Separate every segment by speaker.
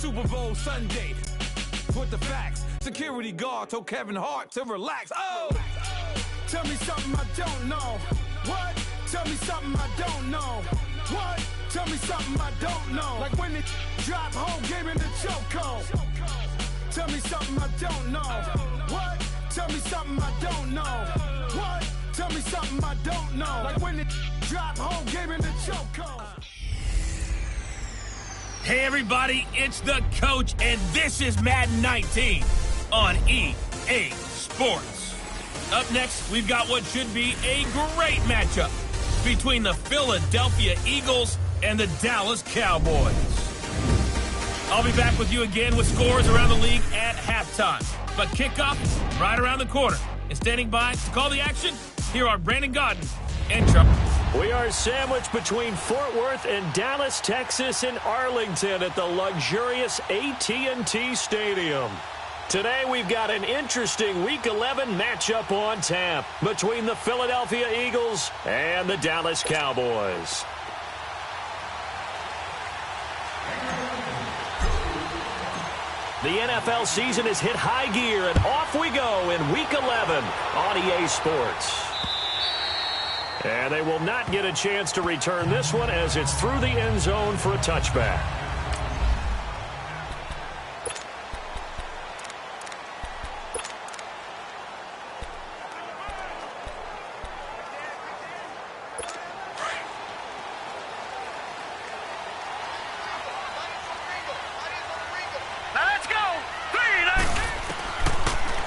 Speaker 1: Super Bowl Sunday. With the facts, security guard told Kevin Hart to relax. Oh, tell me something I don't know. What? Tell me something I don't know. What? Tell me something I don't know. Like when it drop home, game in the chokehold. Tell me something I don't know. What? Tell me something I don't know. What? Tell me something I don't know. Like when it drop home, game in the chokehold.
Speaker 2: Hey everybody, it's the coach, and this is Madden 19 on EA Sports. Up next, we've got what should be a great matchup between the Philadelphia Eagles and the Dallas Cowboys. I'll be back with you again with scores around the league at halftime. But kickoff right around the corner. And standing by to call the action, here are Brandon Godden and Chuck.
Speaker 3: We are sandwiched between Fort Worth and Dallas, Texas, and Arlington at the luxurious AT&T Stadium. Today we've got an interesting Week 11 matchup on tap between the Philadelphia Eagles and the Dallas Cowboys. The NFL season has hit high gear, and off we go in Week 11 on EA Sports. And they will not get a chance to return this one as it's through the end zone for a touchback.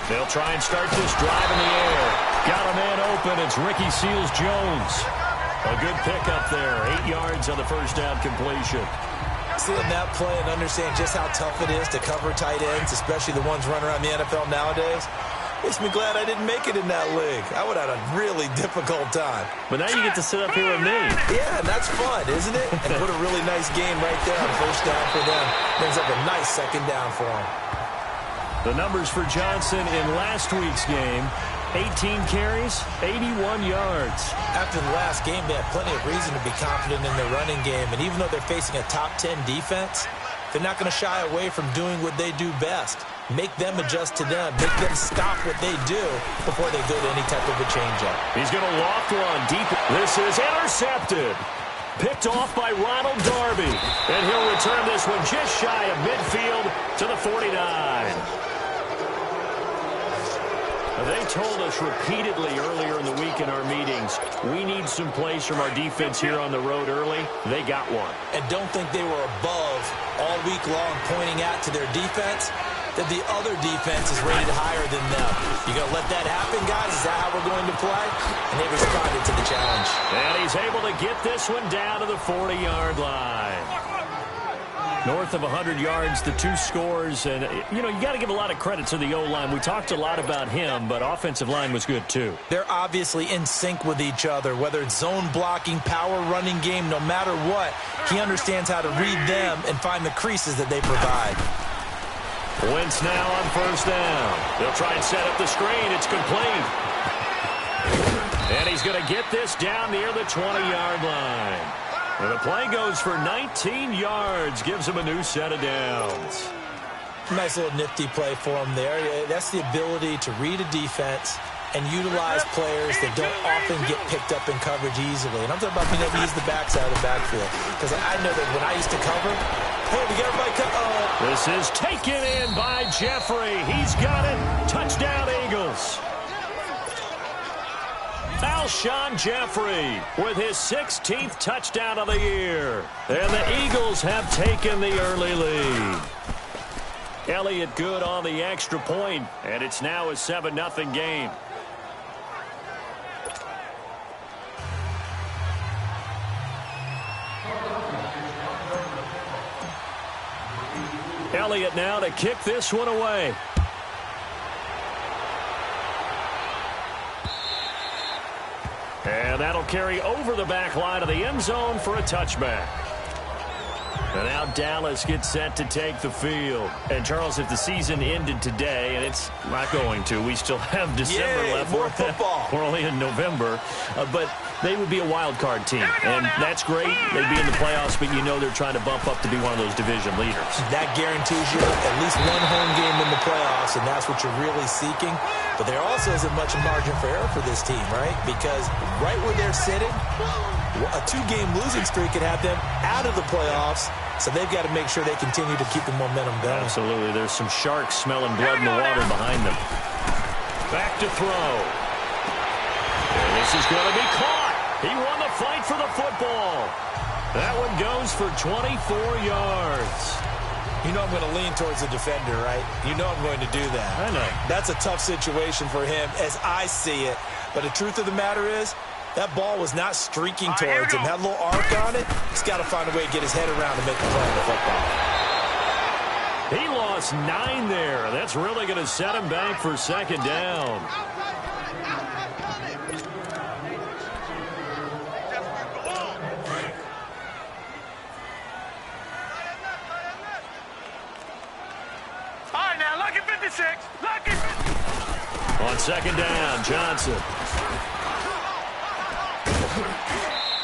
Speaker 3: They'll try and start this drive in the air. Got a man open. It's Ricky Seals-Jones. A good pickup there. 8 yards on the first down completion.
Speaker 4: Seeing that play and understand just how tough it is to cover tight ends, especially the ones running around the NFL nowadays, makes me glad I didn't make it in that league. I would have had a really difficult time.
Speaker 3: But now you get to sit up here with me.
Speaker 4: Yeah, and that's fun, isn't it? And put a really nice game right there on first down for them. Brings up a nice second down for them.
Speaker 3: The numbers for Johnson in last week's game: 18 carries, 81 yards.
Speaker 4: After the last game, they had plenty of reason to be confident in their running game. And even though they're facing a top 10 defense, they're not going to shy away from doing what they do best. Make them adjust to them. Make them stop what they do before they go to any type of a change-up.
Speaker 3: He's going to loft one deep. This is intercepted. Picked off by Ronald Darby. And he'll return this one just shy of midfield to the 49. They told us repeatedly earlier in the week in our meetings, we need some plays from our defense here on the road early. They got one.
Speaker 4: And don't think they were above all week long pointing out to their defense that the other defense is rated higher than them. You going to let that happen, guys? Is that how we're going to play? And they responded to the challenge.
Speaker 3: And he's able to get this one down to the 40-yard line. North of 100 yards, the 2 scores. And, you know, you got to give a lot of credit to the O-line. We talked a lot about him, but offensive line was good, too.
Speaker 4: They're obviously in sync with each other, whether it's zone blocking, power running game, no matter what. He understands how to read them and find the creases that they provide.
Speaker 3: Wentz now on first down. They'll try and set up the screen. It's complete. And he's going to get this down near the 20-yard line. And the play goes for 19 yards, gives him a new set of downs.
Speaker 4: Nice little nifty play for him there. That's the ability to read a defense and utilize players that don't often get picked up in coverage easily. And I'm talking about being able to use the backside of the backfield. Because I know that when I used to cover, hey, we got everybody
Speaker 3: This is taken in by Jeffrey. He's got it. Touchdown, Eagles. Alshon Jeffrey with his 16th touchdown of the year. And the Eagles have taken the early lead. Elliott good on the extra point, and it's now a 7-0 game. Elliott now to kick this one away. And that'll carry over the back line of the end zone for a touchback. And now Dallas gets set to take the field. And, Charles, if the season ended today, and it's not going to, we still have December left.
Speaker 4: More football.
Speaker 3: We're only in November. But they would be a wild card team. And that's great. They'd be in the playoffs, but you know they're trying to bump up to be one of those division leaders.
Speaker 4: That guarantees you at least one home game in the playoffs, and that's what you're really seeking. But there also isn't much margin for error for this team, right? Because right where they're sitting, a 2-game losing streak could have them out of the playoffs, so they've got to make sure they continue to keep the momentum going.
Speaker 3: Absolutely. There's some sharks smelling blood in the water behind them. Back to throw. And this is going to be caught. He won the fight for the football. That one goes for 24 yards.
Speaker 4: You know I'm going to lean towards the defender, right? You know I'm going to do that.
Speaker 3: I know.
Speaker 4: That's a tough situation for him as I see it. But the truth of the matter is, that ball was not streaking towards him. Had a little arc on it. He's got to find a way to get his head around to make the play on the football.
Speaker 3: He lost 9 there. That's really going to set him back for second down. On second down, Johnson.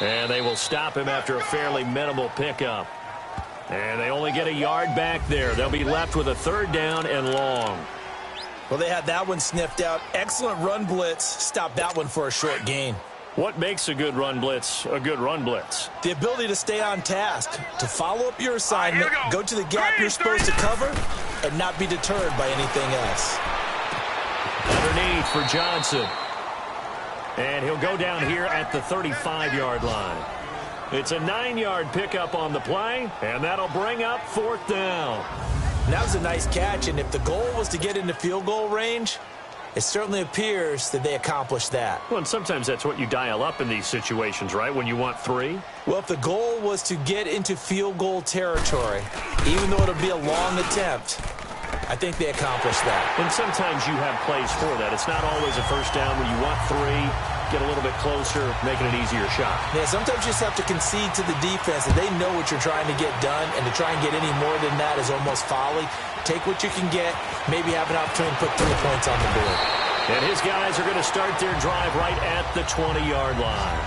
Speaker 3: And they will stop him after a fairly minimal pickup. And they only get a yard back there. They'll be left with a 3rd down and long.
Speaker 4: Well, they had that one sniffed out. Excellent run blitz. Stopped that one for a short gain.
Speaker 3: What makes a good run blitz a good run blitz?
Speaker 4: The ability to stay on task, to follow up your assignment, go to the gap you're supposed to cover, and not be deterred by anything else.
Speaker 3: Underneath for Johnson. And he'll go down here at the 35-yard line. It's a 9-yard pickup on the play, and that'll bring up 4th down.
Speaker 4: That was a nice catch, and if the goal was to get into field goal range, it certainly appears that they accomplished that.
Speaker 3: Well, and sometimes that's what you dial up in these situations, right, when you want 3?
Speaker 4: Well, if the goal was to get into field goal territory, even though it'll be a long attempt, I think they accomplished that.
Speaker 3: And sometimes you have plays for that. It's not always a first down when you want 3, get a little bit closer, making an easier shot.
Speaker 4: Yeah, sometimes you just have to concede to the defense that they know what you're trying to get done, and to try and get any more than that is almost folly. Take what you can get, maybe have an opportunity to put 3 points on the board.
Speaker 3: And his guys are going to start their drive right at the 20-yard line.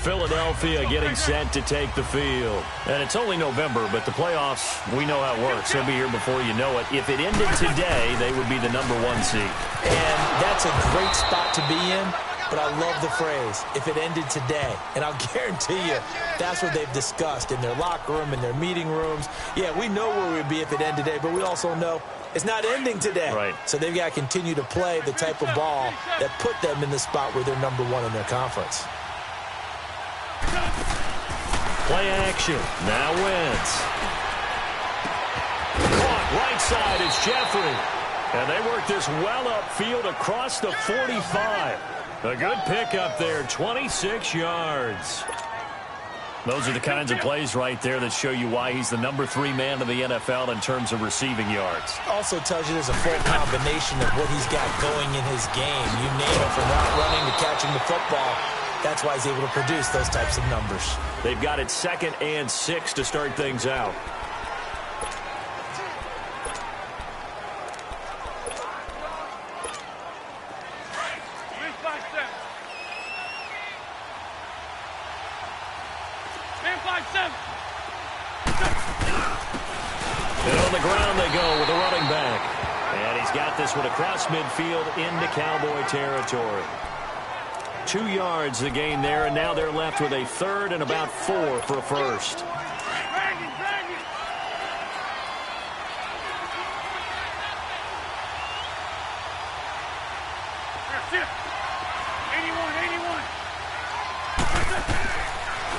Speaker 3: Philadelphia getting set to take the field. And it's only November, but the playoffs, we know how it works. They'll be here before you know it. If it ended today, they would be the #1 seed.
Speaker 4: And that's a great spot to be in, but I love the phrase, if it ended today. And I'll guarantee you, that's what they've discussed in their locker room, in their meeting rooms. Yeah, we know where we'd be if it ended today, but we also know it's not ending today.
Speaker 3: Right.
Speaker 4: So they've got to continue to play the type of ball that put them in the spot where they're #1 in their conference.
Speaker 3: Play action. Now Wentz. Caught right side is Jeffrey. And they work this well upfield across the 45. A good pickup there, 26 yards. Those are the kinds of plays right there that show you why he's the #3 man in the NFL in terms of receiving yards.
Speaker 4: Also tells you there's a full combination of what he's got going in his game. You name it, from route running to catching the football. That's why he's able to produce those types of numbers.
Speaker 3: They've got it 2nd and 6 to start things out. And on the ground they go with a running back. And he's got this one across midfield into Cowboy territory. 2 yards the gain there, and now they're left with a 3rd and about 4 for a first.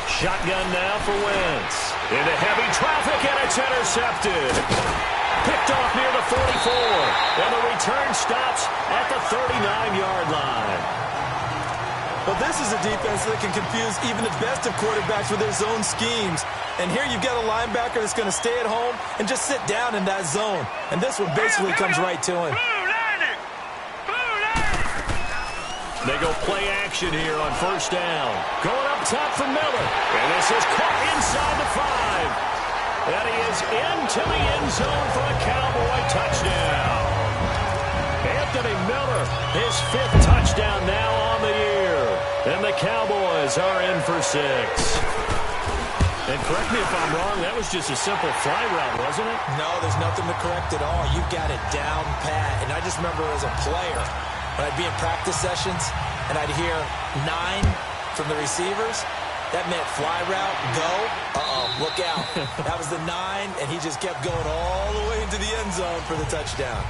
Speaker 3: Shotgun now for Wentz. Into heavy traffic, and it's intercepted. Picked off near the 44. And the return stops at the 39-yard line.
Speaker 4: Well, this is a defense that can confuse even the best of quarterbacks with their zone schemes. And here you've got a linebacker that's going to stay at home and just sit down in that zone. And this one basically comes right to him.
Speaker 3: They go play action here on first down. Going up top for Miller. And this is caught inside the 5. And he is into the end zone for a Cowboy touchdown. Anthony Miller, his 5th touchdown now on the year. And the Cowboys are in for 6. And correct me if I'm wrong, that was just a simple fly route, wasn't it?
Speaker 4: No, there's nothing to correct at all. You've got it down pat. And I just remember as a player, when I'd be in practice sessions and I'd hear 9 from the receivers, that meant fly route, go, look out. That was the 9, and he just kept going all the way into the end zone for the touchdown.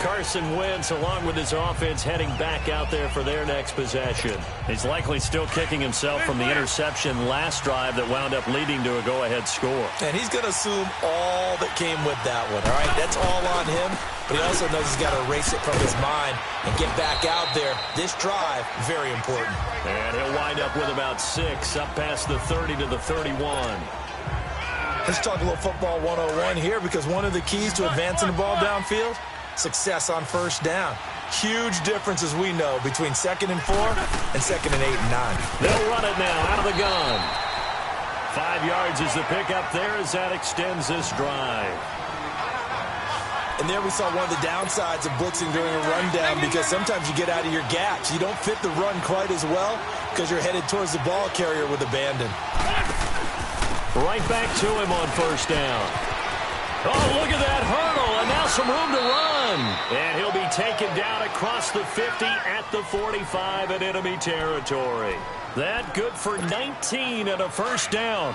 Speaker 3: Carson Wentz, along with his offense, heading back out there for their next possession. He's likely still kicking himself from the interception last drive that wound up leading to a go-ahead score.
Speaker 4: And he's going to assume all that came with that one, all right? That's all on him, but he also knows he's got to erase it from his mind and get back out there. This drive, very important.
Speaker 3: And he'll wind up with about 6, up past the 30 to the 31.
Speaker 4: Let's talk a little football 101 here, because one of the keys to advancing the ball downfield, success on first down. Huge difference, as we know, between 2nd and 4 and 2nd and 8 and 9.
Speaker 3: They'll run it now out of the gun. 5 yards is the pickup there as that extends this drive.
Speaker 4: And there we saw one of the downsides of blitzing during a rundown, because sometimes you get out of your gaps. You don't fit the run quite as well because you're headed towards the ball carrier with abandon.
Speaker 3: Right back to him on first down. Oh, look at that hurdle, and now some room to run. And he'll be taken down across the 50 at the 45 in enemy territory. That good for 19 and a first down.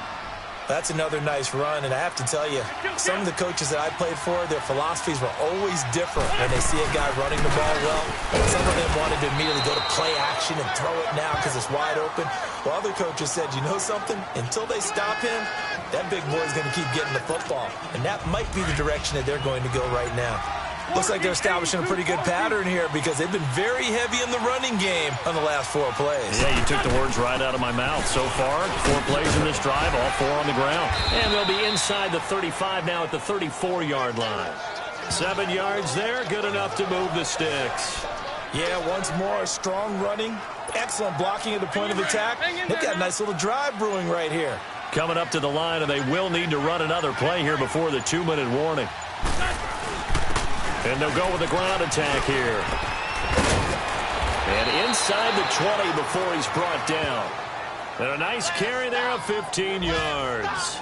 Speaker 4: That's another nice run, and I have to tell you, some of the coaches that I played for, their philosophies were always different when they see a guy running the ball well. Some of them wanted to immediately go to play action and throw it now because it's wide open. While other coaches said, you know something? Until they stop him, that big boy's going to keep getting the football. And that might be the direction that they're going to go right now. Looks like they're establishing a pretty good pattern here, because they've been very heavy in the running game on the last 4 plays.
Speaker 3: Yeah, you took the words right out of my mouth. So far, 4 plays in this drive, all 4 on the ground. And they'll be inside the 35 now at the 34-yard line. 7 yards there, good enough to move the sticks.
Speaker 4: Yeah, once more, strong running, excellent blocking at the point of attack. They've got a nice little drive brewing right here.
Speaker 3: Coming up to the line, and they will need to run another play here before the 2-minute warning. And they'll go with a ground attack here. And inside the 20 before he's brought down. And a nice carry there of 15 yards.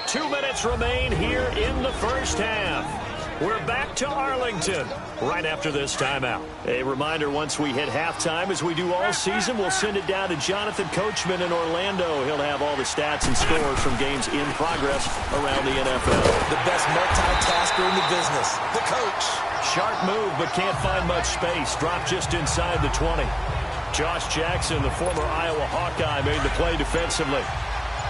Speaker 3: 2 minutes remain here in the first half. We're back to Arlington right after this timeout. A reminder, once we hit halftime, as we do all season, we'll send it down to Jonathan Coachman in Orlando. He'll have all the stats and scores from games in progress around the NFL.
Speaker 4: The best multitasker in the business, the coach.
Speaker 3: Sharp move, but can't find much space. Dropped just inside the 20. Josh Jackson, the former Iowa Hawkeye, made the play defensively.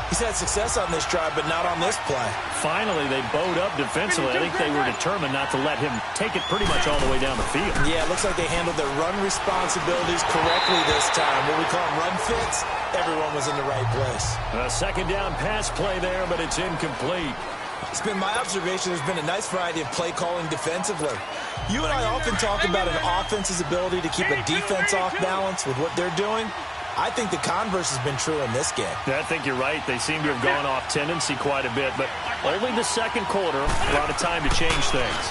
Speaker 4: He's had success on this drive, but not on this play.
Speaker 3: Finally, they bowed up defensively. I think they were determined not to let him take it pretty much all the way down the field.
Speaker 4: Yeah, it looks like they handled their run responsibilities correctly this time. What we call run fits, everyone was in the right place.
Speaker 3: A second down pass play there, but it's incomplete.
Speaker 4: It's been my observation there's been a nice variety of play calling defensively. You and I often talk about an offense's ability to keep a defense off balance with what they're doing. I think the converse has been true in this game.
Speaker 3: I think you're right. They seem to have gone off tendency quite a bit, but only the second quarter, a lot of time to change things.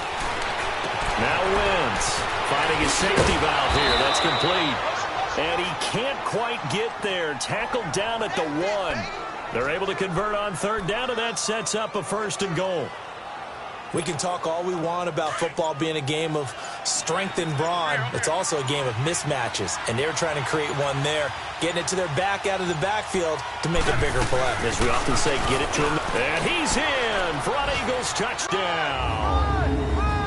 Speaker 3: Now Wentz finding his safety valve here. That's complete. And he can't quite get there. Tackled down at the 1. They're able to convert on third down, and that sets up a 1st and goal.
Speaker 4: We can talk all we want about football being a game of strength and brawn. It's also a game of mismatches, and they're trying to create one there, getting it to their back out of the backfield to make a bigger play.
Speaker 3: As we often say, get it to him. And he's in for an Eagles touchdown.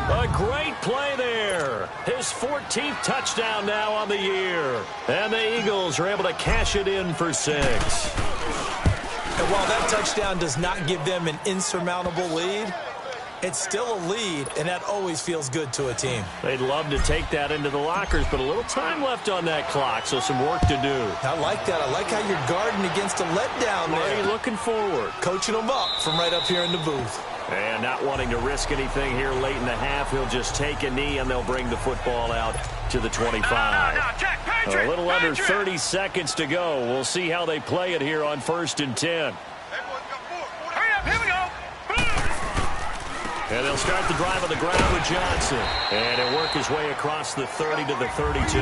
Speaker 3: A great play there. His 14th touchdown now on the year. And the Eagles are able to cash it in for 6.
Speaker 4: And while that touchdown does not give them an insurmountable lead, It's still a lead, and that always feels good to a team.
Speaker 3: They'd love to take that into the lockers, but a little time left on that clock, so some work to do.
Speaker 4: I like that. I like how you're guarding against a letdown there.
Speaker 3: Already looking forward.
Speaker 4: Coaching them up from right up here in the booth.
Speaker 3: And not wanting to risk anything here late in the half, he'll just take a knee, and they'll bring the football out to the 25. A little under 30 seconds to go. We'll see how they play it here on 1st and 10.
Speaker 5: Here we go.
Speaker 3: And they'll start the drive on the ground with Johnson. And he'll work his way across the 30 to the 32.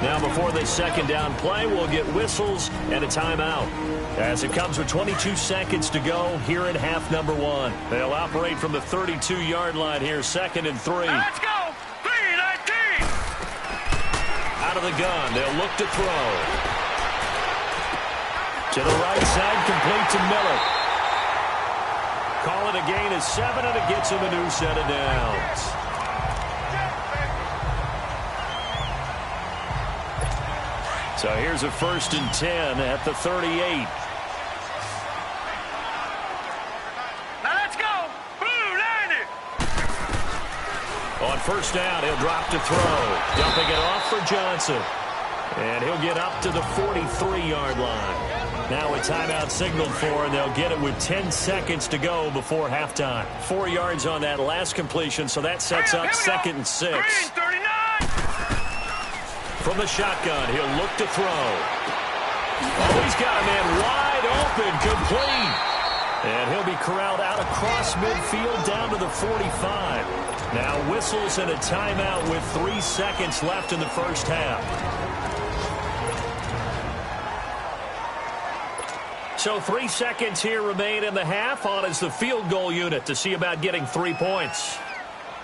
Speaker 3: Now before this second down play, we'll get whistles and a timeout. As it comes with 22 seconds to go here in half number 1. They'll operate from the 32-yard line here, 2nd and 3.
Speaker 5: Let's go. 3-19.
Speaker 3: Out of the gun, they'll look to throw. To the right side, complete to Miller. Call it a gain of 7, and it gets him a new set of downs. So here's a 1st and 10 at the 38.
Speaker 5: Now let's go. Blue 90.
Speaker 3: On 1st down, he'll drop to throw. Dumping it off for Johnson. And he'll get up to the 43-yard line. Now a timeout signaled for, and they'll get it with 10 seconds to go before halftime. 4 yards on that last completion, so that sets up 2nd and 6.
Speaker 5: Green 39.
Speaker 3: From the shotgun, he'll look to throw. Oh, he's got a man wide open, complete. And he'll be corralled out across midfield down to the 45. Now whistles and a timeout with 3 seconds left in the first half. So 3 seconds here remain in the half. On is the field goal unit to see about getting 3 points.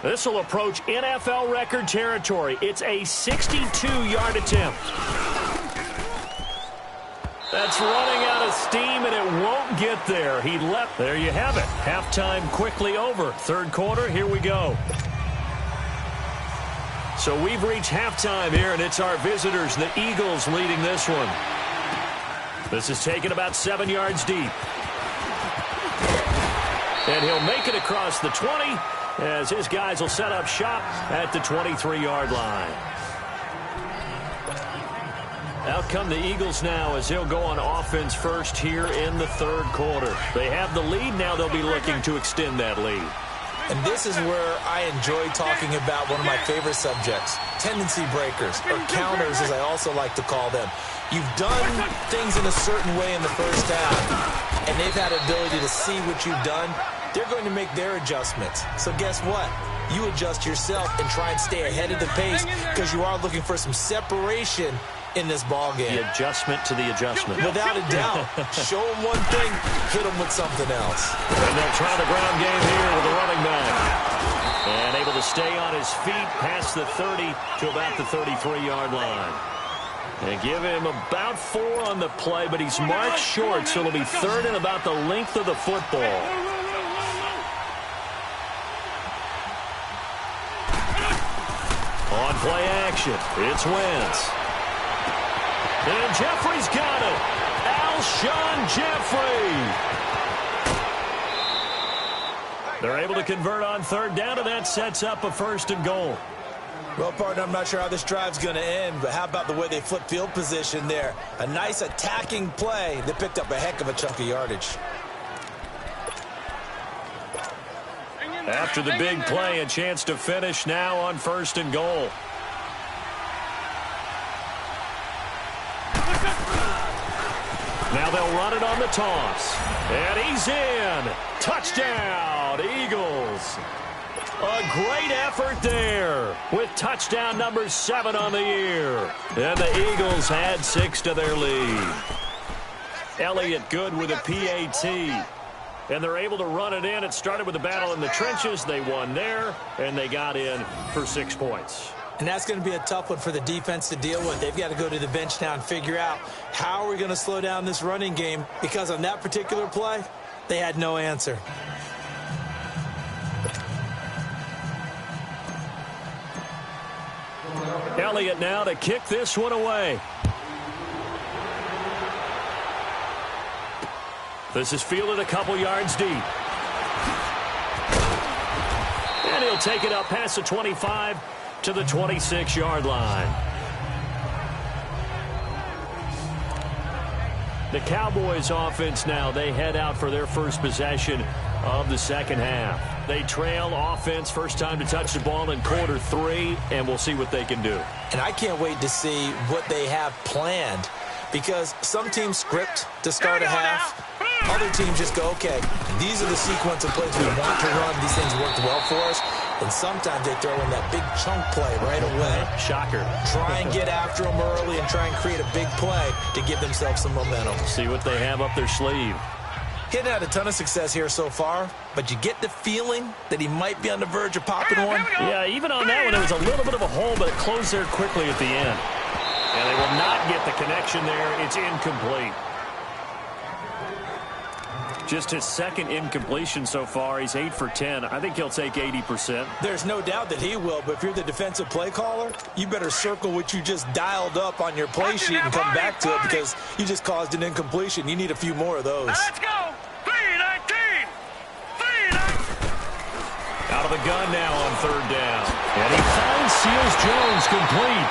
Speaker 3: This will approach NFL record territory. It's a 62-yard attempt. That's running out of steam, and it won't get there. He left. There you have it. Halftime quickly over. 3rd quarter, here we go. So we've reached halftime here, and it's our visitors, the Eagles, leading this one. This is taken about 7 yards deep. And he'll make it across the 20 as his guys will set up shop at the 23-yard line. Out come the Eagles now as they'll go on offense first here in the 3rd quarter. They have the lead. Now they'll be looking to extend that lead.
Speaker 4: And this is where I enjoy talking about one of my favorite subjects, tendency breakers, or counters as I also like to call them. You've done things in a certain way in the first half, and they've had the ability to see what you've done. They're going to make their adjustments. So guess what? You adjust yourself and try and stay ahead of the pace because you are looking for some separation in this ball game.
Speaker 3: The adjustment to the adjustment.
Speaker 4: Without a doubt. Show them one thing, hit them with something else.
Speaker 3: And they'll try the ground game here with the running back. And able to stay on his feet past the 30 to about the 33-yard line. And give him about 4 on the play, but he's marked short, so it'll be 3rd and about the length of the football. On play action, it's Wentz. And Jeffrey's got it. Alshon Jeffrey. They're able to convert on 3rd down, and that sets up a 1st and goal.
Speaker 4: Well, partner, I'm not sure how this drive's going to end, but how about the way they flip field position there? A nice attacking play that picked up a heck of a chunk of yardage.
Speaker 3: After the big play, a chance to finish now on 1st and goal. Now they'll run it on the toss. And he's in. Touchdown, Eagles. A great effort there with touchdown number 7 on the year. And the Eagles add 6 to their lead. Elliott good with a PAT. And they're able to run it in. It started with a battle in the trenches. They won there, and they got in for 6 points.
Speaker 4: And that's going to be a tough one for the defense to deal with. They've got to go to the bench now and figure out how are we going to slow down this running game, because on that particular play, they had no answer.
Speaker 3: Elliott now to kick this one away. This is fielded a couple yards deep. And he'll take it up past the 25 to the 26-yard line. The Cowboys offense now, they head out for their first possession of the second half. They trail offense, first time to touch the ball in quarter 3, and we'll see what they can do.
Speaker 4: And I can't wait to see what they have planned, because some teams script to start a half. Other teams just go, okay, these are the sequence of plays we want to run. These things worked well for us. And sometimes they throw in that big chunk play right away.
Speaker 3: Shocker.
Speaker 4: Try and get after them early and try and create a big play to give themselves some momentum.
Speaker 3: See what they have up their sleeve.
Speaker 4: He hadn't had a ton of success here so far, but you get the feeling that he might be on the verge of popping one.
Speaker 3: Yeah, even on that one, there was a little bit of a hole, but it closed there quickly at the end. And they will not get the connection there. It's incomplete. Just his second incompletion so far. He's 8 for 10. I think he'll take 80%.
Speaker 4: There's no doubt that he will, but if you're the defensive play caller, you better circle what you just dialed up on your play sheet and come back to it, because you just caused an incompletion. You need a few more of those.
Speaker 5: Let's go. 3-19. 3-19.
Speaker 3: Out of the gun now on third down. And he finds Seals Jones complete.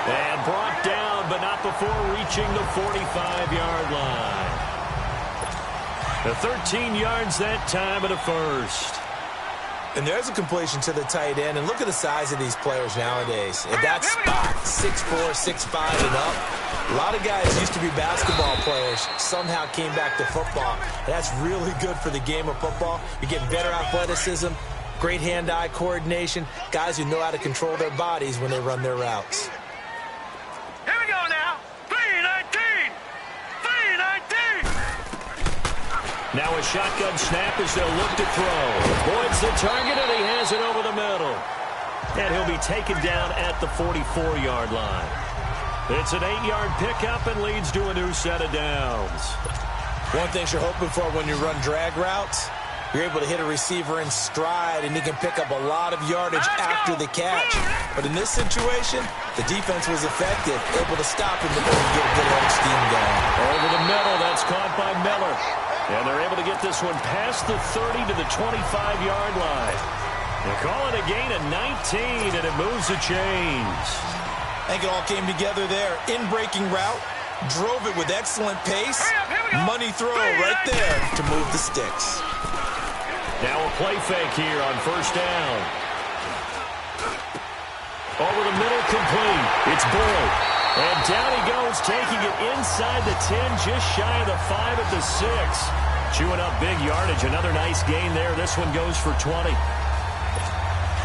Speaker 3: And brought down, but not before reaching the 45-yard line. The 13 yards that time of the first.
Speaker 4: And there's a completion to the tight end. And look at the size of these players nowadays. At that spot, 6'4", 6'5", and up. A lot of guys used to be basketball players, somehow came back to football. And that's really good for the game of football. You're getting better athleticism, great hand-eye coordination, guys who know how to control their bodies when they run their routes.
Speaker 5: Here we go now. 3-19. 3-19.
Speaker 3: Now a shotgun snap as they'll look to throw. Boyd's the target, and he has it over the middle. And he'll be taken down at the 44-yard line. It's an 8-yard pickup and leads to a new set of downs.
Speaker 4: One thing you're hoping for when you run drag routes, you're able to hit a receiver in stride, and he can pick up a lot of yardage after the catch. But in this situation, the defense was effective, able to stop him before he get a good old steam going.
Speaker 3: Over the middle, that's caught by Miller. And they're able to get this one past the 30 to the 25-yard line. They call it a gain of 19, and it moves the chains.
Speaker 4: I think it all came together there. In-breaking route, drove it with excellent pace. Money throw right there to move the sticks.
Speaker 3: Now a play fake here on first down. Over the middle, complete. It's Boyd. And down he goes, taking it inside the 10, just shy of the 5 at the 6. Chewing up big yardage. Another nice gain there. This one goes for 20.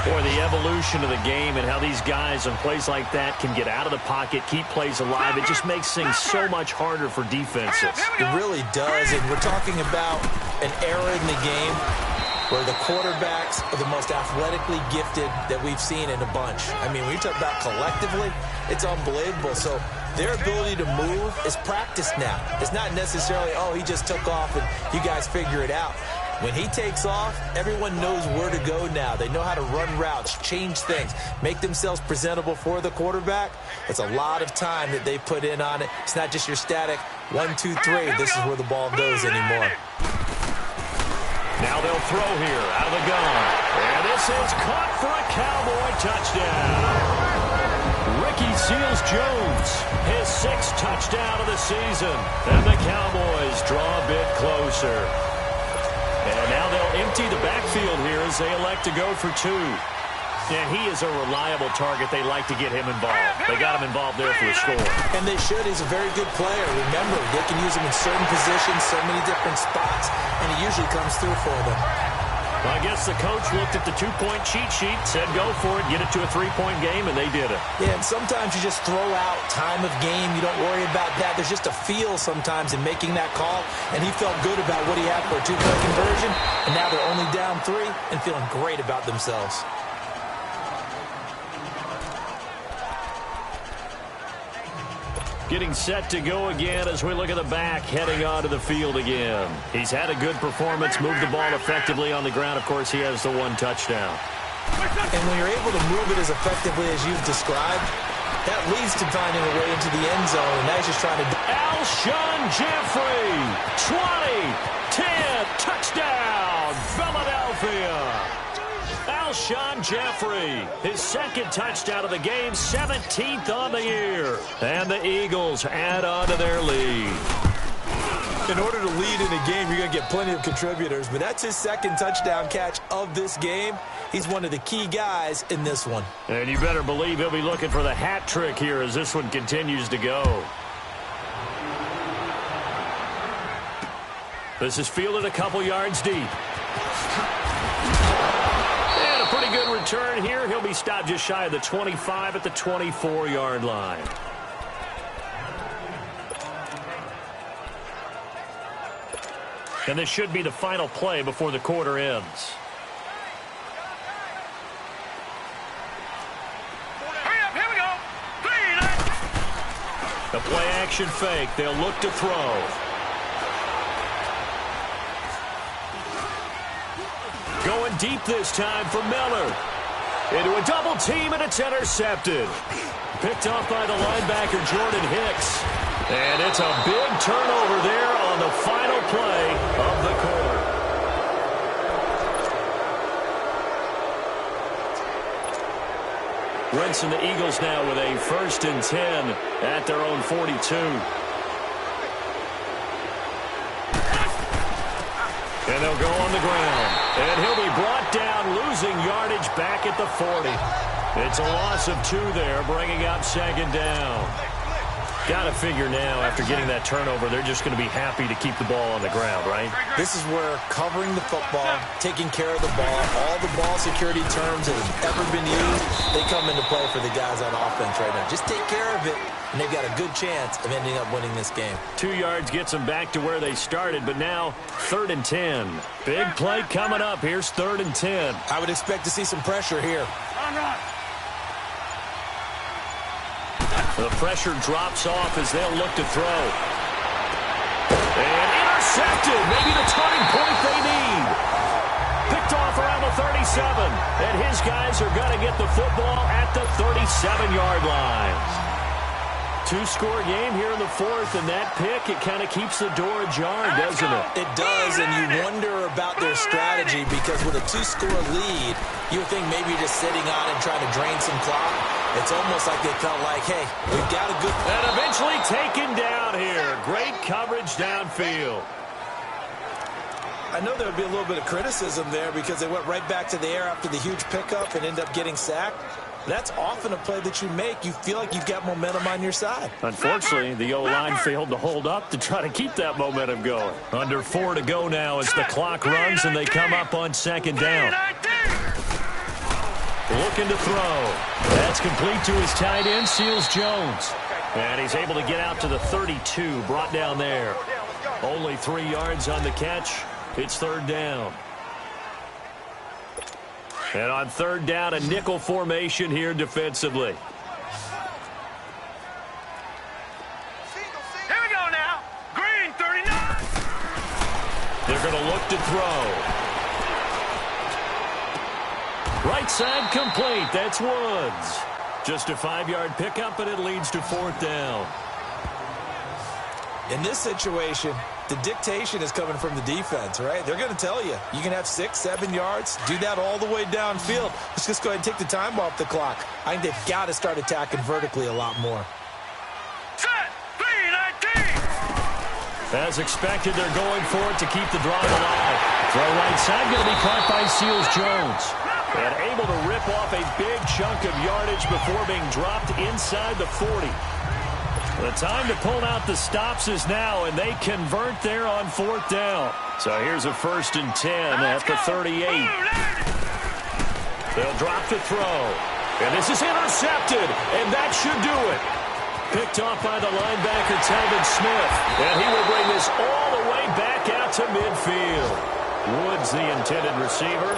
Speaker 3: Boy, the evolution of the game and how these guys on plays like that can get out of the pocket, keep plays alive. It just makes things so much harder for defenses.
Speaker 4: It really does, and we're talking about an era in the game where the quarterbacks are the most athletically gifted that we've seen in a bunch. I mean, when you talk about collectively, it's unbelievable. So their ability to move is practiced now. It's not necessarily, oh, he just took off and you guys figure it out. When he takes off, everyone knows where to go now. They know how to run routes, change things, make themselves presentable for the quarterback. It's a lot of time that they put in on it. It's not just your static 1, 2, 3. This is where the ball goes anymore.
Speaker 3: Now they'll throw here out of the gun. And this is caught for a Cowboy touchdown. Ricky Seals-Jones, his 6th touchdown of the season. And the Cowboys draw a bit closer. And now they'll empty the backfield here as they elect to go for 2. And he is a reliable target. They like to get him involved. They got him involved there for a score.
Speaker 4: And they should. He's a very good player. Remember, they can use him in certain positions, so many different spots, and he usually comes through for them.
Speaker 3: Well, I guess the coach looked at the 2-point cheat sheet, said go for it, get it to a 3-point game, and they did it.
Speaker 4: Yeah, and sometimes you just throw out time of game. You don't worry about that. There's just a feel sometimes in making that call, and he felt good about what he had for a 2-point conversion, and now they're only down 3 and feeling great about themselves.
Speaker 3: Getting set to go again as we look at the back, heading onto the field again. He's had a good performance, moved the ball effectively on the ground. Of course, he has the 1 touchdown.
Speaker 4: And when you're able to move it as effectively as you've described, that leads to finding a way into the end zone, and that's just trying to...
Speaker 3: Alshon Jeffrey, 20, 10, touchdown, Philadelphia. Alshon Jeffrey, his second touchdown of the game, 17th on the year. And the Eagles add on to their lead.
Speaker 4: In order to lead in a game, you're going to get plenty of contributors, but that's his second touchdown catch of this game. He's one of the key guys in this one.
Speaker 3: And you better believe he'll be looking for the hat trick here as this one continues to go. This is fielded a couple yards deep. And a pretty good return here. He'll be stopped just shy of the 25 at the 24-yard line. And this should be the final play before the quarter ends.
Speaker 5: Hurry up, here we go. 3, 9.
Speaker 3: The play action fake. They'll look to throw. Going deep this time for Miller. Into a double team, and it's intercepted. Picked off by the linebacker, Jordan Hicks. And it's a big turnover there on the final play of the quarter. Wentz and the Eagles now with a 1st and 10 at their own 42. And they'll go on the ground. And he'll be brought down, losing yardage back at the 40. It's a loss of 2 there, bringing up 2nd down. Got to figure now, after getting that turnover, they're just going to be happy to keep the ball on the ground, right?
Speaker 4: This is where covering the football, taking care of the ball, all the ball security terms that have ever been used, they come into play for the guys on offense right now. Just take care of it, and they've got a good chance of ending up winning this game.
Speaker 3: 2 yards gets them back to where they started, but now 3rd and 10. Big play coming up. Here's 3rd and 10.
Speaker 4: I would expect to see some pressure here.
Speaker 5: Run.
Speaker 3: The pressure drops off as they'll look to throw. And intercepted. Maybe the turning point they need. Picked off around the 37. And his guys are going to get the football at the 37-yard line. 2-score game here in the 4th, and that pick, it kind of keeps the door ajar, doesn't it?
Speaker 4: It does, and you wonder about their strategy because with a 2-score lead, you would think maybe just sitting on it, trying to drain some clock. It's almost like they felt like, hey, we've got a good...
Speaker 3: And eventually taken down here. Great coverage downfield.
Speaker 4: I know there would be a little bit of criticism there because they went right back to the air after the huge pickup and ended up getting sacked. That's often a play that you make. You feel like you've got momentum on your side.
Speaker 3: Unfortunately, the O-line failed to hold up to try to keep that momentum going. Under 4 to go now as the clock runs and they come up on 2nd down. Looking to throw. That's complete to his tight end, Seals Jones. And he's able to get out to the 32, brought down there. Only 3 yards on the catch. It's 3rd down. And on 3rd down, a nickel formation here defensively.
Speaker 5: Here we go now. Green 39.
Speaker 3: They're going to look to throw. Right side complete. That's Woods. Just a 5-yard pickup, and it leads to 4th down.
Speaker 4: In this situation, the dictation is coming from the defense, right? They're going to tell you, you can have 6, 7 yards, do that all the way downfield. Let's just go ahead and take the time off the clock. I think they've got to start attacking vertically a lot more.
Speaker 5: Set. 3, 19.
Speaker 3: As expected, they're going for it to keep the drive alive. Throw right side going to be caught by Seals Jones. And able to rip off a big chunk of yardage before being dropped inside the 40. The time to pull out the stops is now, and they convert there on 4th down. So here's a 1st and 10 at the 38. They'll drop to throw. And this is intercepted, and that should do it. Picked off by the linebacker, Telvin Smith. And he will bring this all the way back out to midfield. Woods, the intended receiver.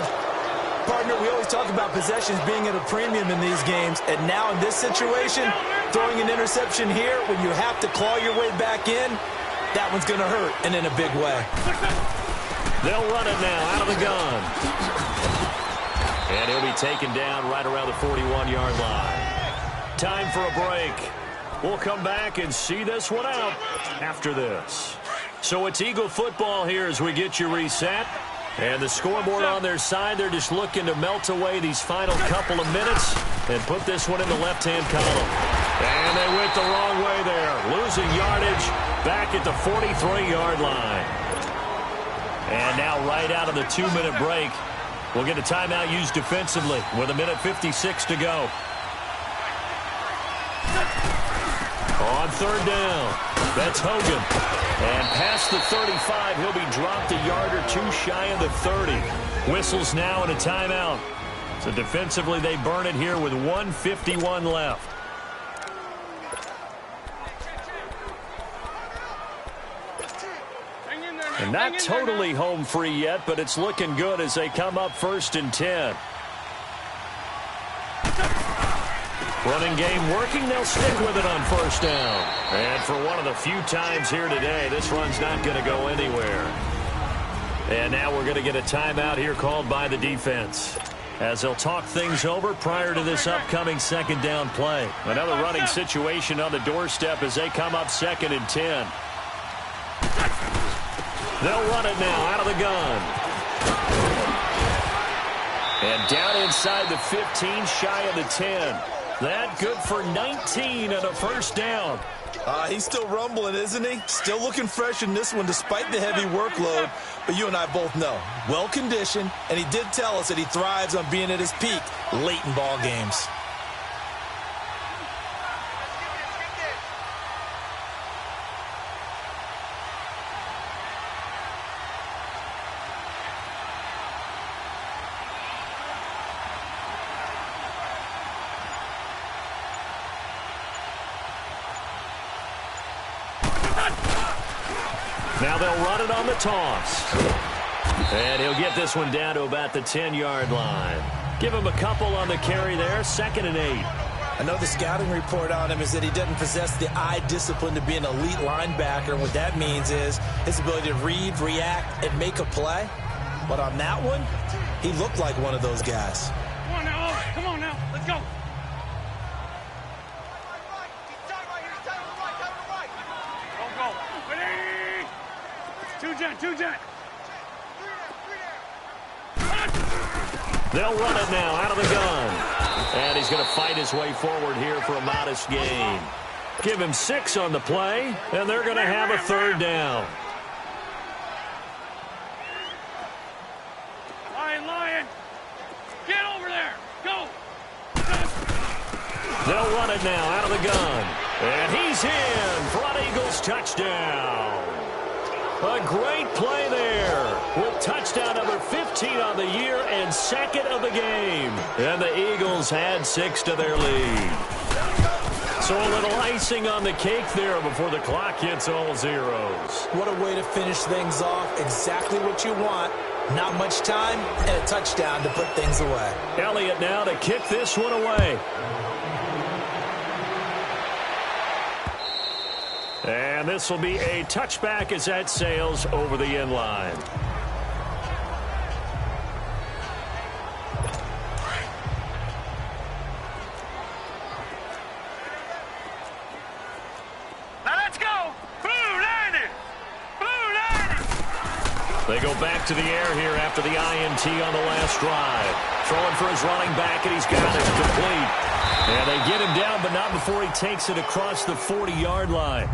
Speaker 4: Partner, we always talk about possessions being at a premium in these games, and now in this situation, throwing an interception here when you have to claw your way back in, that one's going to hurt, and in a big way.
Speaker 3: They'll run it now out of the gun. And he'll be taken down right around the 41-yard line. Time for a break. We'll come back and see this one out after this. So it's Eagle football here as we get you reset. And the scoreboard on their side, they're just looking to melt away these final couple of minutes and put this one in the left-hand column. And they went the wrong way there, losing yardage back at the 43-yard line. And now right out of the 2-minute break, we'll get a timeout used defensively with 1:56 to go. On third down, that's Hogan. And past the 35, he'll be dropped a yard or two shy of the 30. Whistles now and a timeout. So defensively, they burn it here with 1:51 left. And not totally home free yet, but it's looking good as they come up 1st and 10. Running game working. They'll stick with it on 1st down. And for one of the few times here today, this run's not going to go anywhere. And now we're going to get a timeout here called by the defense, as they'll talk things over prior to this upcoming 2nd down play. Another running situation on the doorstep as they come up 2nd and 10. They'll run it now out of the gun. And down inside the 15, shy of the 10. That good for 19 and a 1st down.
Speaker 4: He's still rumbling, isn't he? Still looking fresh in this one despite the heavy workload. But you and I both know, well-conditioned, and he did tell us that he thrives on being at his peak late in ball games.
Speaker 3: Now they'll run it on the toss. And he'll get this one down to about the 10-yard line. Give him a couple on the carry there, 2nd and 8.
Speaker 4: I know the scouting report on him is that he doesn't possess the eye discipline to be an elite linebacker. And what that means is his ability to read, react, and make a play. But on that one, he looked like one of those guys.
Speaker 5: Come on now, come on now, let's go. Two jet.
Speaker 3: They'll run it now out of the gun. And he's going to fight his way forward here for a modest gain. Give him 6 on the play, and they're going to have a 3rd down.
Speaker 5: Lion, get over there, go.
Speaker 3: They'll run it now out of the gun. And he's in for an Eagles touchdown. A great play there with touchdown number 15 on the year and 2nd of the game. And the Eagles add 6 to their lead. So a little icing on the cake there before the clock hits all zeros.
Speaker 4: What a way to finish things off. Exactly what you want. Not much time and a touchdown to put things away.
Speaker 3: Elliott now to kick this one away. And this will be a touchback as that sails over the end line.
Speaker 5: Now let's go. Blue Lightning. Blue Lightning.
Speaker 3: They go back to the air here after the INT on the last drive. Throwing for his running back, and he's got it complete. And they get him down, but not before he takes it across the 40-yard line.